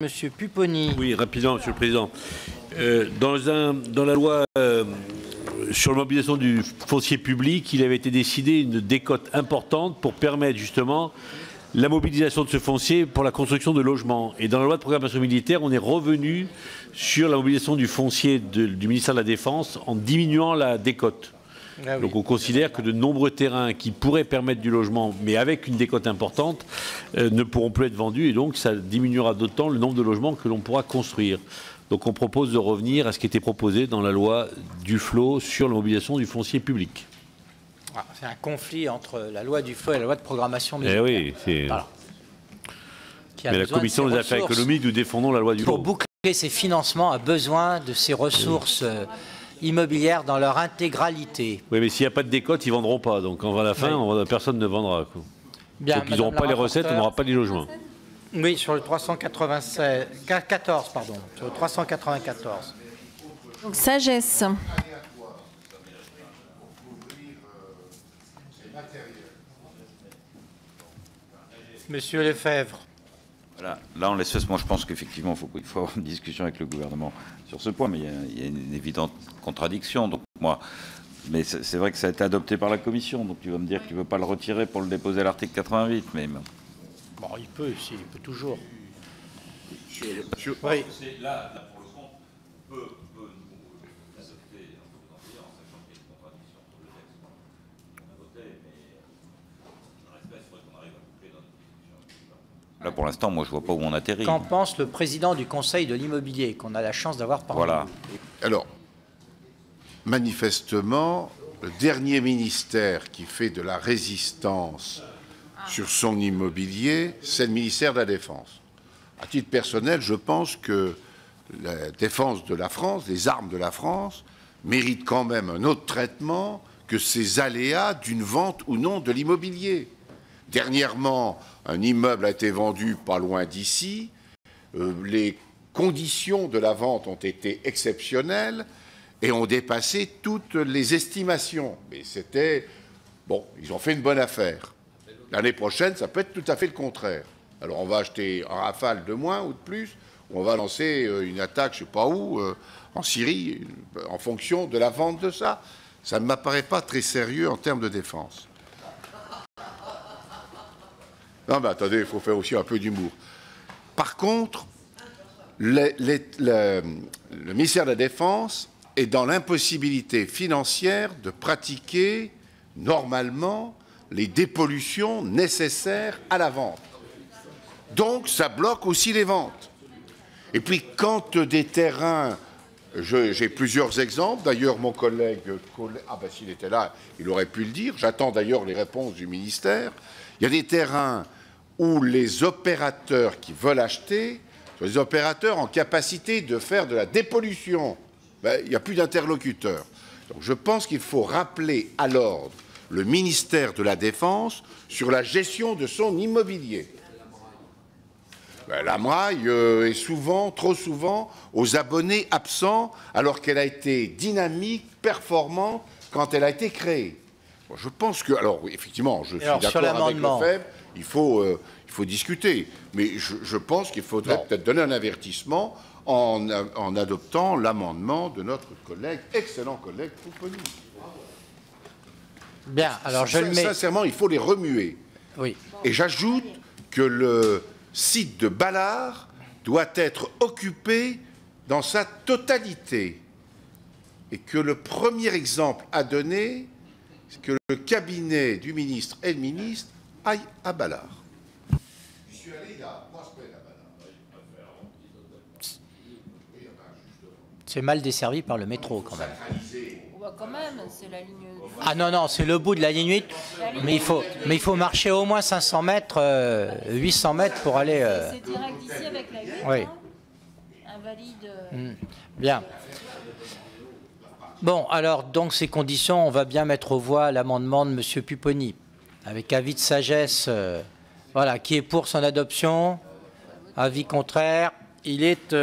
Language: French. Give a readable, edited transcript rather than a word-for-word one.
Monsieur Pupponi. Oui, rapidement, Monsieur le Président. Dans la loi sur la mobilisation du foncier public, il avait été décidé une décote importante pour permettre justement la mobilisation de ce foncier pour la construction de logements. Et dans la loi de programmation militaire, on est revenu sur la mobilisation du foncier du ministère de la Défense en diminuant la décote. Ah oui. Donc on considère que de nombreux terrains qui pourraient permettre du logement, mais avec une décote importante, ne pourront plus être vendus et donc ça diminuera d'autant le nombre de logements que l'on pourra construire. Donc on propose de revenir à ce qui était proposé dans la loi Duflot sur la mobilisation du foncier public. Ah, c'est un conflit entre la loi Duflot et la loi de programmation militaire. Eh oui, c'est... Voilà. Mais la Commission des affaires économiques, nous défendons la loi Duflot. Pour boucler ses financements, a besoin de ces ressources immobilières dans leur intégralité. Oui, mais s'il n'y a pas de décote, ils ne vendront pas. Donc à la fin, oui, personne ne vendra. Bien, donc ils n'auront pas les recettes, on n'aura pas les logements. Oui, sur le 314, pardon. Sur le 394. Donc sagesse. Monsieur Lefebvre. Voilà. Là, en l'espèce, moi, je pense qu'effectivement, il faut avoir une discussion avec le gouvernement sur ce point, mais il y a une évidente contradiction. Donc, mais c'est vrai que ça a été adopté par la Commission, donc tu vas me dire qu'il ne veut pas le retirer pour le déposer à l'article 88, mais... Bon, il peut toujours. Oui. Là, pour le compte, on peut nous accepter en sachant qu'il y a une contradiction sur le texte qu'on a voté, mais dans l'espèce, il faudrait qu'on arrive à couper dans notre discussion. Là, pour l'instant, moi, je ne vois pas où on atterrit. Qu'en pense le président du Conseil de l'immobilier, qu'on a la chance d'avoir parmi nous? Alors, manifestement, le dernier ministère qui fait de la résistance sur son immobilier, c'est le ministère de la Défense. À titre personnel, je pense que la défense de la France, les armes de la France, méritent quand même un autre traitement que ces aléas d'une vente ou non de l'immobilier. Dernièrement, un immeuble a été vendu pas loin d'ici. Les conditions de la vente ont été exceptionnelles et ont dépassé toutes les estimations. Mais c'était... Bon, ils ont fait une bonne affaire. L'année prochaine, ça peut être tout à fait le contraire. Alors on va acheter un Rafale de moins ou de plus, ou on va lancer une attaque, je ne sais pas où, en Syrie, en fonction de la vente de ça. Ça ne m'apparaît pas très sérieux en termes de défense. Non, mais attendez, il faut faire aussi un peu d'humour. Par contre, le ministère de la Défense est dans l'impossibilité financière de pratiquer normalement les dépollutions nécessaires à la vente. Donc, ça bloque aussi les ventes. Et puis, quand des terrains... J'ai plusieurs exemples. D'ailleurs, mon collègue... Ah ben, s'il était là, il aurait pu le dire. J'attends d'ailleurs les réponses du ministère. Il y a des terrains où les opérateurs qui veulent acheter sont des opérateurs en capacité de faire de la dépollution. Ben, il n'y a plus d'interlocuteurs. Donc, je pense qu'il faut rappeler à l'ordre le ministère de la Défense sur la gestion de son immobilier. Ben, la Mraille est souvent, trop souvent, aux abonnés absents, alors qu'elle a été dynamique, performante, quand elle a été créée. Bon, je pense que... Alors, oui, effectivement, je suis d'accord avec Lefebvre, il faut discuter. Mais je pense qu'il faudrait peut-être donner un avertissement en adoptant l'amendement de notre collègue, excellent collègue Pupponi. Bien, alors je le mets... Sincèrement, il faut les remuer. Oui. Et j'ajoute que le site de Ballard doit être occupé dans sa totalité. Et que le premier exemple à donner, c'est que le cabinet du ministre et le ministre aillent à Ballard. Je suis allé il y a 3 semaines à Ballard. C'est mal desservi par le métro, quand même. Quand même, c'est la ligne... Ah non, non, c'est le bout de la ligne 8, mais il faut marcher au moins 500 mètres, 800 mètres pour aller... C'est direct d'ici avec la 8, oui. Hein, invalide... Bien. Bon, alors, dans ces conditions, on va bien mettre aux voix l'amendement de M. Pupponi, avec avis de sagesse, voilà, qui est pour son adoption, avis contraire, il est...